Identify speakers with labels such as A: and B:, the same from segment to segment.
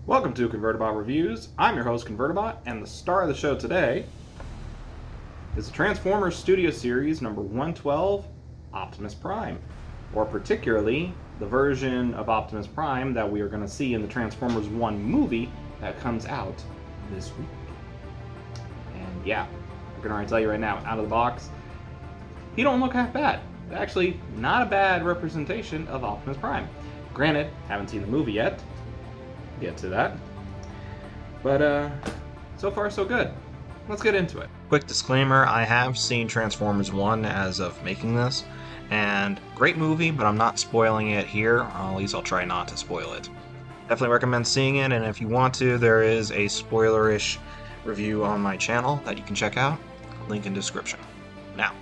A: Welcome to Convertabot Reviews. I'm your host, Convertabot, and the star of the show today is the Transformers Studio Series number 112, Optimus Prime, or particularly the version of Optimus Prime that we are going to see in the Transformers 1 movie that comes out this week. And yeah, I can already tell you right now, out of the box, he don't look half bad. Actually, not a bad representation of Optimus Prime. Granted, haven't seen the movie yet. Get to that. But so far so good. Let's get into it.
B: Quick disclaimer, I have seen Transformers 1 as of making this, and great movie, but I'm not spoiling it here, or at least I'll try not to spoil it. Definitely recommend seeing it, and if you want to, there is a spoiler-ish review on my channel that you can check out, link in description. Now,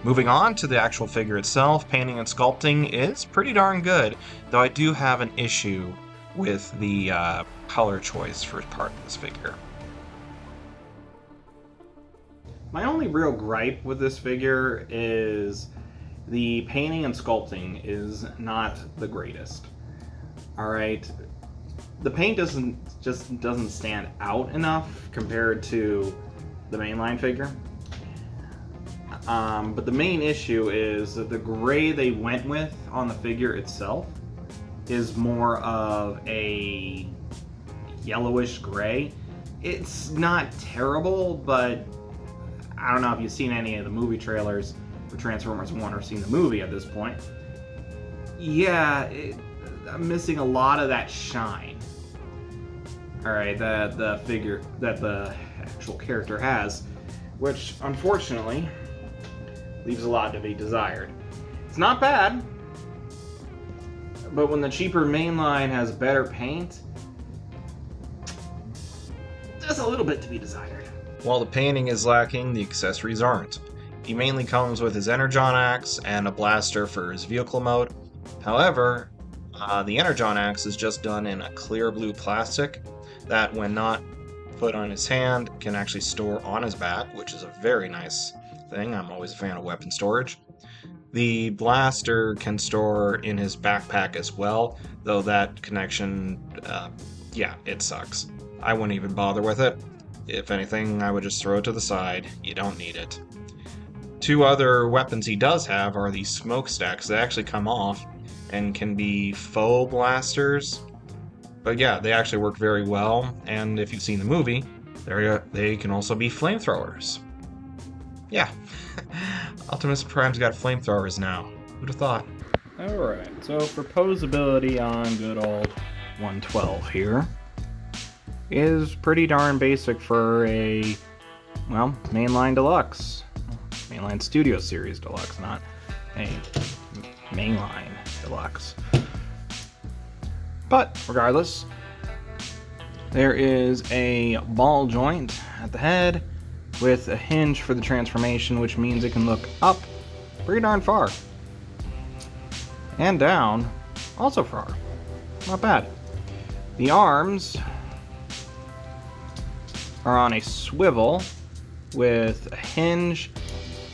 B: moving on to the actual figure itself, painting and sculpting is pretty darn good, though I do have an issue with the color choice for part of this figure.
A: My only real gripe with this figure is the painting and sculpting is not the greatest. Alright, the paint doesn't stand out enough compared to the mainline figure. But the main issue is that the gray they went with on the figure itself is more of a yellowish gray. It's not terrible, but I don't know if you've seen any of the movie trailers for Transformers 1 or seen the movie at this point. Yeah, I'm missing a lot of that shine. Alright, that the figure, that the actual character has, which unfortunately leaves a lot to be desired. It's not bad, but when the cheaper mainline has better paint, there's a little bit to be desired.
B: While the painting is lacking, the accessories aren't. He mainly comes with his Energon axe and a blaster for his vehicle mode. However, the Energon axe is just done in a clear blue plastic that, when not put on his hand, can actually store on his back, which is a very nice thing. I'm always a fan of weapon storage. The blaster can store in his backpack as well, though that connection, yeah, it sucks. I wouldn't even bother with it. If anything, I would just throw it to the side. You don't need it. Two other weapons he does have are these smokestacks that actually come off and can be faux blasters. But yeah, they actually work very well, and if you've seen the movie, they can also be flamethrowers. Yeah. Optimus Prime's got flamethrowers now. Who'd have thought?
A: Alright, so for posability on good old 112 here is pretty darn basic for a, well, mainline deluxe. Mainline Studio Series deluxe, not a mainline deluxe. But regardless, there is a ball joint at the head with a hinge for the transformation, which means it can look up pretty darn far. And down, also far. Not bad. The arms are on a swivel with a hinge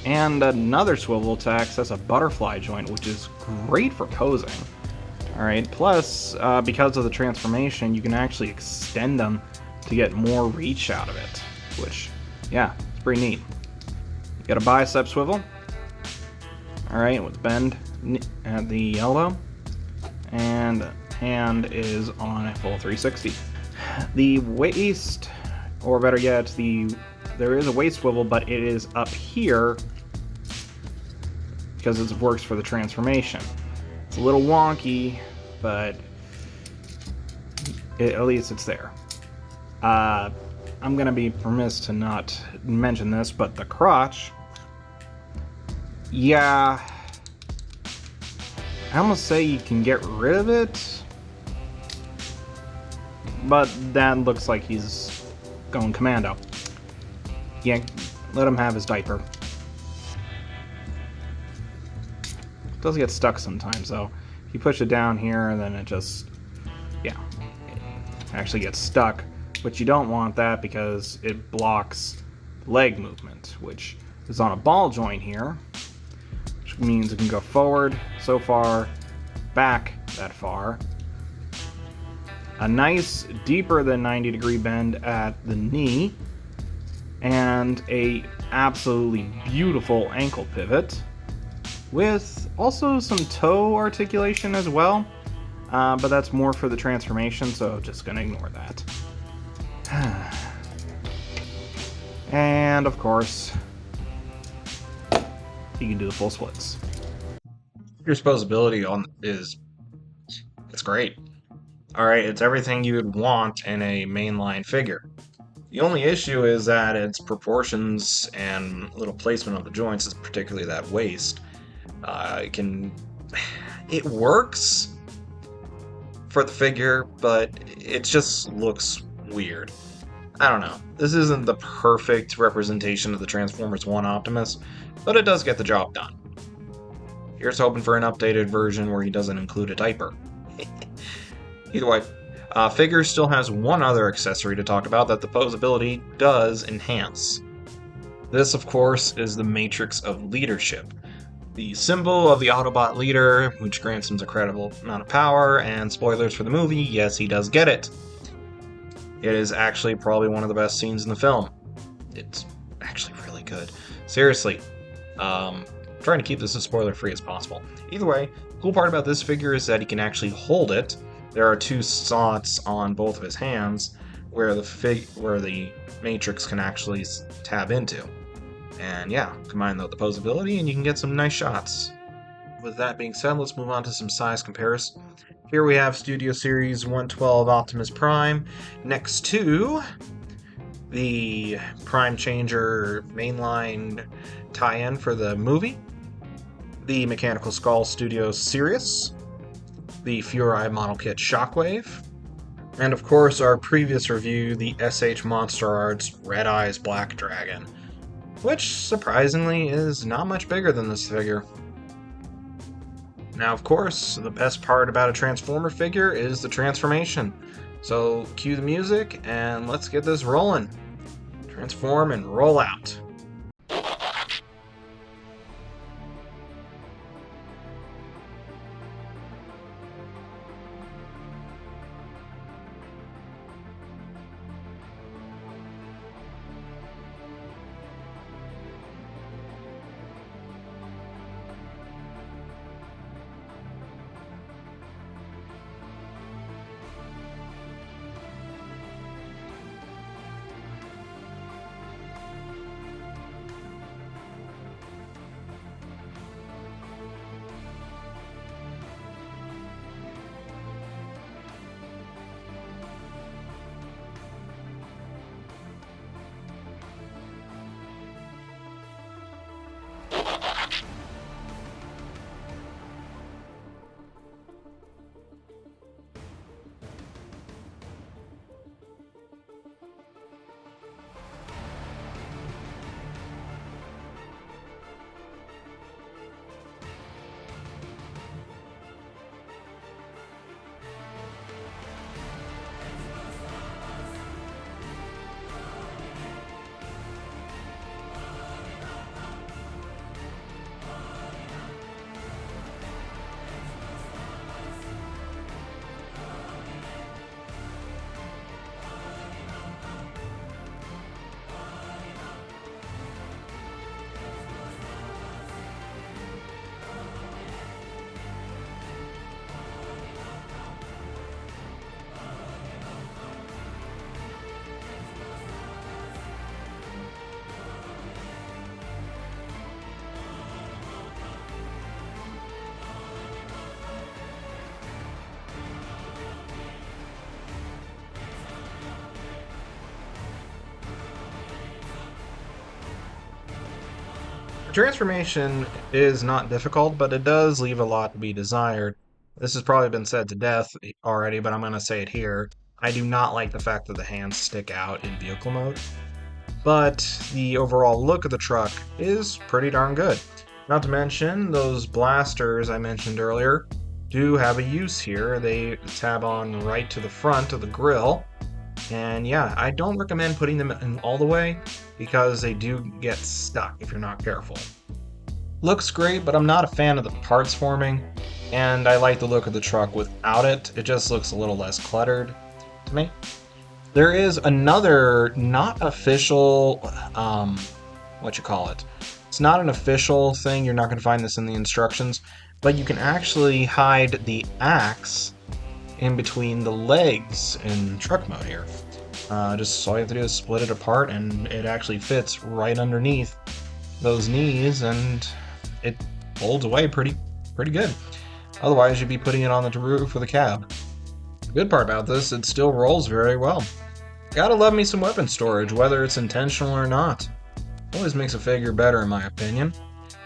A: and another swivel to access a butterfly joint, which is great for posing. Alright, plus, because of the transformation, you can actually extend them to get more reach out of it, which, yeah, it's pretty neat. You got a bicep swivel, alright, with bend at the elbow, and hand is on a full 360. The waist, or better yet, there is a waist swivel, but it is up here because it works for the transformation. It's a little wonky, but at least it's there. I'm gonna be remiss to not mention this, but the crotch, yeah, I almost say you can get rid of it, but that looks like he's going commando. Yeah, let him have his diaper. It does get stuck sometimes, though. If you push it down here, then it just, yeah, it actually gets stuck. But you don't want that because it blocks leg movement, which is on a ball joint here, which means it can go forward so far, back that far. a nice deeper than 90-degree bend at the knee, and a absolutely beautiful ankle pivot, with also some toe articulation as well, but that's more for the transformation, so just gonna ignore that. And of course, you can do the full splits.
B: Your disposability it's great. Alright, it's everything you would want in a mainline figure. The only issue is that its proportions and little placement of the joints, is particularly that waist. It works for the figure, but it just looks weird. I don't know. This isn't the perfect representation of the Transformers 1 Optimus, but it does get the job done. Here's hoping for an updated version where he doesn't include a diaper. Either way, figure still has one other accessory to talk about that the posability does enhance. This, of course, is the Matrix of Leadership, the symbol of the Autobot leader, which grants him a credible amount of power, and spoilers for the movie, yes, he does get it. It is actually probably one of the best scenes in the film. It's actually really good. Seriously, I'm trying to keep this as spoiler-free as possible. Either way, the cool part about this figure is that he can actually hold it. There are two slots on both of his hands where the Matrix can actually tab into. And yeah, combine the posability and you can get some nice shots. With that being said, let's move on to some size comparison. Here we have Studio Series 112 Optimus Prime next to the Prime Changer mainline tie-in for the movie, the Mechanical Skull Studio Sirius, the Furai model kit Shockwave, and of course our previous review, the SH Monster Arts Red Eyes Black Dragon, which surprisingly is not much bigger than this figure. Now of course, the best part about a Transformer figure is the transformation. So cue the music and let's get this rolling. Transform and roll out. The transformation is not difficult, but it does leave a lot to be desired. This has probably been said to death already, but I'm going to say it here. I do not like the fact that the hands stick out in vehicle mode, but the overall look of the truck is pretty darn good. Not to mention, those blasters I mentioned earlier do have a use here. They tab on right to the front of the grille, and yeah, I don't recommend putting them in all the way because they do get stuck if you're not careful. Looks great, but I'm not a fan of the parts forming, and I like the look of the truck without it. It just looks a little less cluttered. to me. There is another not official, what you call it? It's not an official thing. You're not going to find this in the instructions, but you can actually hide the axe in between the legs in truck mode here. Just all you have to do is split it apart, and it actually fits right underneath those knees, and it folds away pretty good. Otherwise, you'd be putting it on the roof of the cab. The good part about this, it still rolls very well. Gotta love me some weapon storage, whether it's intentional or not. Always makes a figure better in my opinion.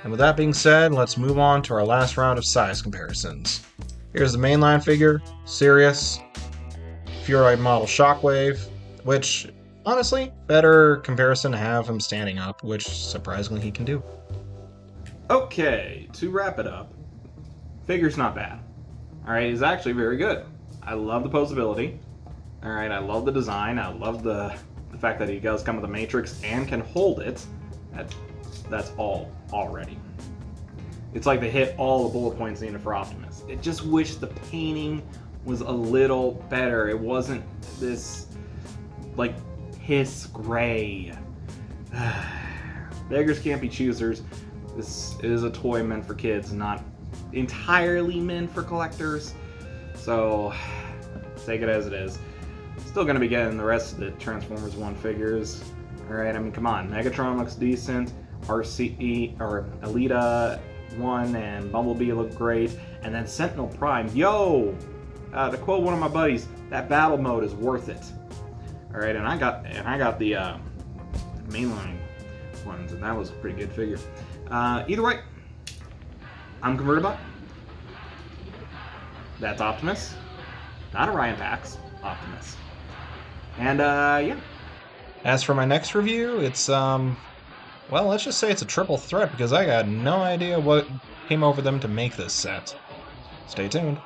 B: And with that being said, let's move on to our last round of size comparisons. Here's the mainline figure, Sirius, Furoid model Shockwave, which, honestly, better comparison to have him standing up, which surprisingly he can do.
A: Okay, to wrap it up, figure's not bad. Alright, he's actually very good. I love the posability. Alright, I love the design. I love the fact that he does come with a matrix and can hold it. That's all already. It's like they hit all the bullet points needed for Optimus. It just wish the painting was a little better. It wasn't this, like, piss gray. Beggars can't be choosers. This is a toy meant for kids, not entirely meant for collectors. So, take it as it is. Still going to be getting the rest of the Transformers 1 figures. Alright, I mean, come on. Megatron looks decent. RCE, or Elita 1 and Bumblebee look great. And then Sentinel Prime. Yo! To quote one of my buddies, that battle mode is worth it. Alright, and I got the mainline ones, and that was a pretty good figure. Either way, I'm Convertabot. That's Optimus. Not Orion Pax, Optimus. And, yeah.
B: As for my next review, it's, well, let's just say it's a triple threat because I got no idea what came over them to make this set. Stay tuned.